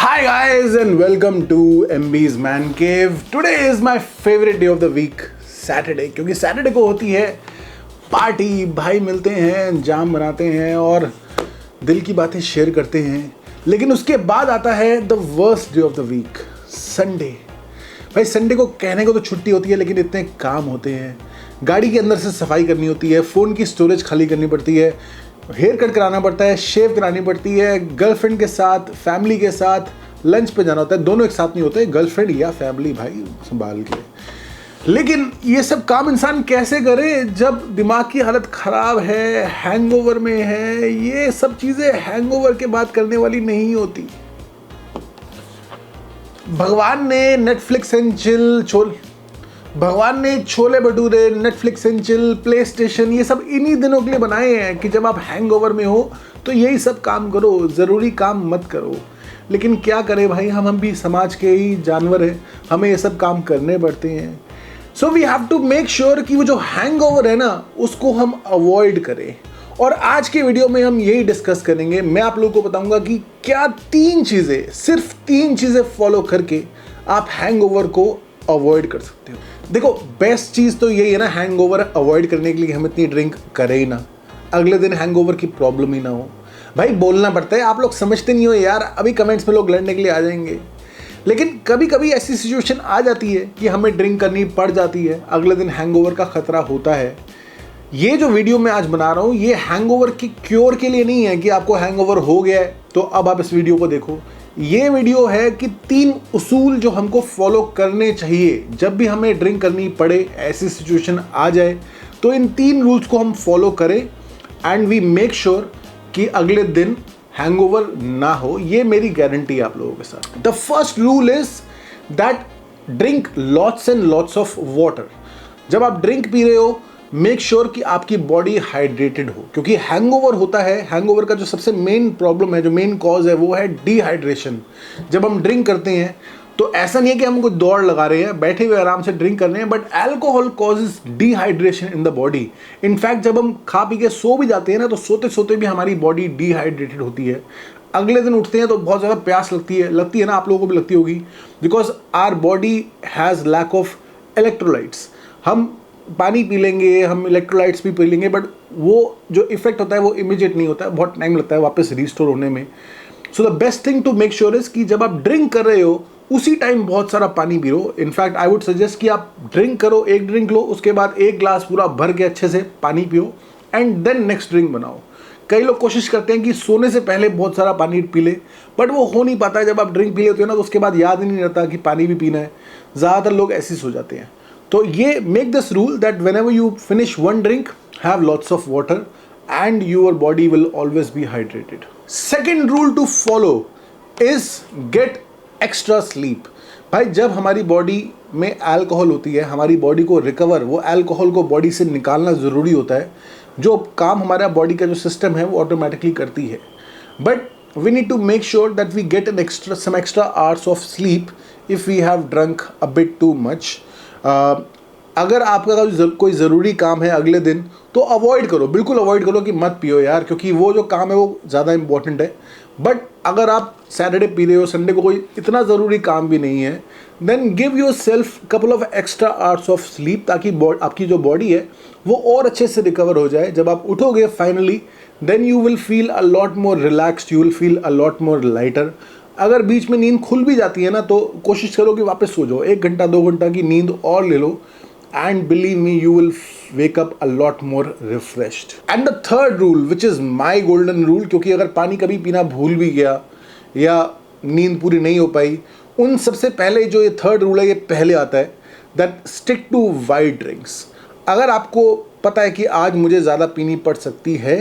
Hi guys and welcome to MB's Man Cave. Today is my favorite day of the week, Saturday, क्योंकि Saturday को होती है party, भाई मिलते हैं, जाम बनाते हैं और दिल की बातें शेयर करते हैं। लेकिन उसके बाद आता है the worst day of the week, Sunday. भाई संडे को कहने को तो छुट्टी होती है लेकिन इतने काम होते हैं। गाड़ी के अंदर से सफाई करनी होती है, फ़ोन की स्टोरेज खाली करनी पड़ती है, हेयर कट कराना पड़ता है, शेव करानी पड़ती है, गर्लफ्रेंड के साथ, फैमिली के साथ लंच पे जाना होता है। दोनों एक साथ नहीं होते, गर्लफ्रेंड या फैमिली, भाई संभाल के। लेकिन ये सब काम इंसान कैसे करे जब दिमाग की हालत ख़राब है, हैंगओवर में है। ये सब चीज़ें हैंगओवर के बाद करने वाली नहीं होती। भगवान ने नेटफ्लिक्स एंड चिल भगवान ने chole bhature, Netflix and chill, play station, ये सब इन्हीं दिनों के लिए बनाए हैं कि जब आप हैंगओवर में हो तो यही सब काम करो, ज़रूरी काम मत करो। लेकिन क्या करें भाई, हम भी समाज के ही जानवर हैं, हमें ये सब काम करने पड़ते हैं। So we have to make sure कि वो जो हैंगओवर है ना, उसको हम अवॉइड करें। और आज के वीडियो में हम यही डिस्कस करेंगे। मैं आप लोगों को बताऊंगा कि क्या सिर्फ तीन चीज़ें फॉलो करके आप हैंगओवर को अवॉइड कर सकते हो। देखो, बेस्ट चीज़ तो यही है ना, हैंगओवर अवॉइड करने के लिए हम इतनी ड्रिंक करें ही ना, अगले दिन हैंगओवर की प्रॉब्लम ही ना हो। भाई बोलना पड़ता है, आप लोग समझते नहीं हो यार। अभी कमेंट्स में लोग लड़ने के लिए आ जाएंगे, लेकिन कभी कभी ऐसी सिचुएशन आ जाती है कि हमें ड्रिंक करनी पड़ जाती है, अगले दिन हैंगओवर का खतरा होता है। ये जो वीडियो मैं आज बना रहा हूँ, ये हैंगओवर की क्योर के लिए नहीं है कि आपको हैंगओवर हो गया है तो अब आप इस वीडियो को देखो। ये वीडियो है कि 3 उसूल जो हमको फॉलो करने चाहिए जब भी हमें ड्रिंक करनी पड़े, ऐसी सिचुएशन आ जाए तो इन 3 रूल्स को हम फॉलो करें एंड वी मेक श्योर कि अगले दिन हैंगओवर ना हो। ये मेरी गारंटी है आप लोगों के साथ। The first rule is that drink lots and lots of water. जब आप ड्रिंक पी रहे हो, मेक श्योर कि आपकी बॉडी हाइड्रेटेड हो, क्योंकि हैंगओवर होता है। हैंगओवर का जो सबसे मेन प्रॉब्लम है, जो मेन कॉज है, वो है डिहाइड्रेशन। जब हम ड्रिंक करते हैं तो ऐसा नहीं है कि हम कोई दौड़ लगा रहे हैं, बैठे हुए आराम से ड्रिंक कर रहे हैं, but alcohol causes dehydration in the body. In fact जब हम खा पी के सो भी जाते हैं ना, तो सोते सोते भी हमारी बॉडी डिहाइड्रेटेड होती है। अगले दिन उठते हैं तो बहुत ज़्यादा प्यास लगती है ना, आप लोगों को भी लगती होगी, because our body has lack of electrolytes. हम पानी पी लेंगे, हम इलेक्ट्रोलाइट्स भी पी लेंगे, बट वो जो इफेक्ट होता है वो इमीडिएट नहीं होता है, बहुत टाइम लगता है वापस रिस्टोर होने में। So the best thing to make sure is कि जब आप ड्रिंक कर रहे हो उसी टाइम बहुत सारा पानी P low. In fact I would suggest कि आप ड्रिंक करो, एक ड्रिंक लो, उसके बाद 1 ग्लास पूरा भर के अच्छे से पानी पियो एंड देन नेक्स्ट ड्रिंक बनाओ। कई लोग कोशिश करते हैं कि सोने से पहले बहुत सारा पानी पी ले, बट वो हो नहीं पाता है। जब आप ड्रिंक पी लेते हो ना, तो उसके बाद याद ही नहीं रहता कि पानी भी पीना है। ज़्यादातर लोग ऐसे ही सो जाते हैं। तो ये make this rule that whenever you finish one drink, have lots of water and your body will always be hydrated. Second rule to follow is get extra sleep. भाई जब हमारी बॉडी में अल्कोहल होती है, हमारी बॉडी को recover, वो alcohol को बॉडी से निकालना ज़रूरी होता है। जो काम हमारा बॉडी का जो सिस्टम है वो ऑटोमेटिकली करती है, but we need to make sure that we get some extra hours of sleep if we have drunk a bit too much. अगर आपका कोई ज़रूरी काम है अगले दिन, तो अवॉइड करो, बिल्कुल अवॉइड करो कि मत पियो यार, क्योंकि वो जो काम है वो ज़्यादा इंपॉर्टेंट है। बट अगर आप सैटरडे पी रहे हो, संडे को कोई इतना ज़रूरी काम भी नहीं है, then give yourself couple of extra hours of sleep, ताकि आपकी जो बॉडी है वो और अच्छे से रिकवर हो जाए। जब आप उठोगे finally, then you will feel a lot more relaxed, you will feel a lot more lighter. अगर बीच में नींद खुल भी जाती है ना, तो कोशिश करो कि वापस सो जाओ, 1 घंटा 2 घंटा की नींद और ले लो, and believe me you will wake up a lot more refreshed. And the third rule which is my golden rule, क्योंकि अगर पानी कभी पीना भूल भी गया या नींद पूरी नहीं हो पाई, उन सबसे पहले जो ये थर्ड रूल है, ये पहले आता है, that stick to white drinks. अगर आपको पता है कि आज मुझे ज़्यादा पीनी पड़ सकती है,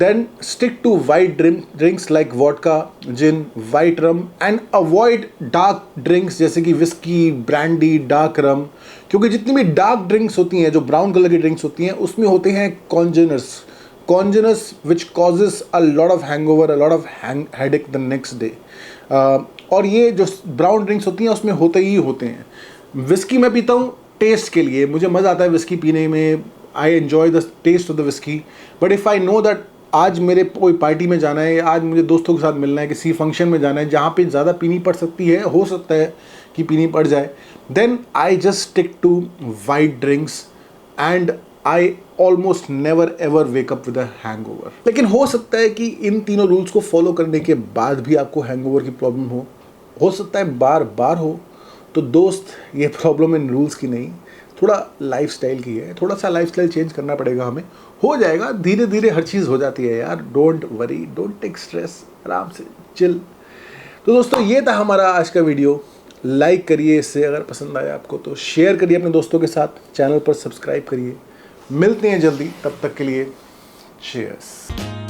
then stick to white drinks like vodka, gin, white rum and avoid dark drinks जैसे कि विस्की, ब्रांडी, डार्क रम। क्योंकि जितनी भी डार्क ड्रिंक्स होती हैं, जो ब्राउन कलर की ड्रिंक्स होती हैं, उसमें होते हैं congeners which causes a lot of hangover, a lot of headache the next day. और ये जो ब्राउन ड्रिंक्स होती हैं उसमें होते ही होते हैं। विस्की मैं पीता हूँ टेस्ट के लिए, मुझे मज़ा आता है विस्की पीने में, I enjoy the taste of the whisky, but if I know that आज मेरे कोई पार्टी में जाना है, आज मुझे दोस्तों के साथ मिलना है, किसी फंक्शन में जाना है जहाँ पे ज़्यादा पीनी पड़ सकती है, हो सकता है कि पीनी पड़ जाए, then I just stick to white drinks and I almost never ever wake up with a hangover. लेकिन हो सकता है कि इन तीनों रूल्स को फॉलो करने के बाद भी आपको हैंगओवर की प्रॉब्लम हो सकता है बार बार हो। तो दोस्त, ये प्रॉब्लम इन रूल्स की नहीं, थोड़ा लाइफस्टाइल की है। थोड़ा सा लाइफस्टाइल चेंज करना पड़ेगा हमें, हो जाएगा, धीरे धीरे हर चीज़ हो जाती है यार। Don't worry, don't take stress, आराम से चिल। तो दोस्तों, ये था हमारा आज का वीडियो। लाइक करिए इससे, अगर पसंद आया आपको तो शेयर करिए अपने दोस्तों के साथ, चैनल पर सब्सक्राइब करिए। मिलते हैं जल्दी, तब तक के लिए चीयर्स।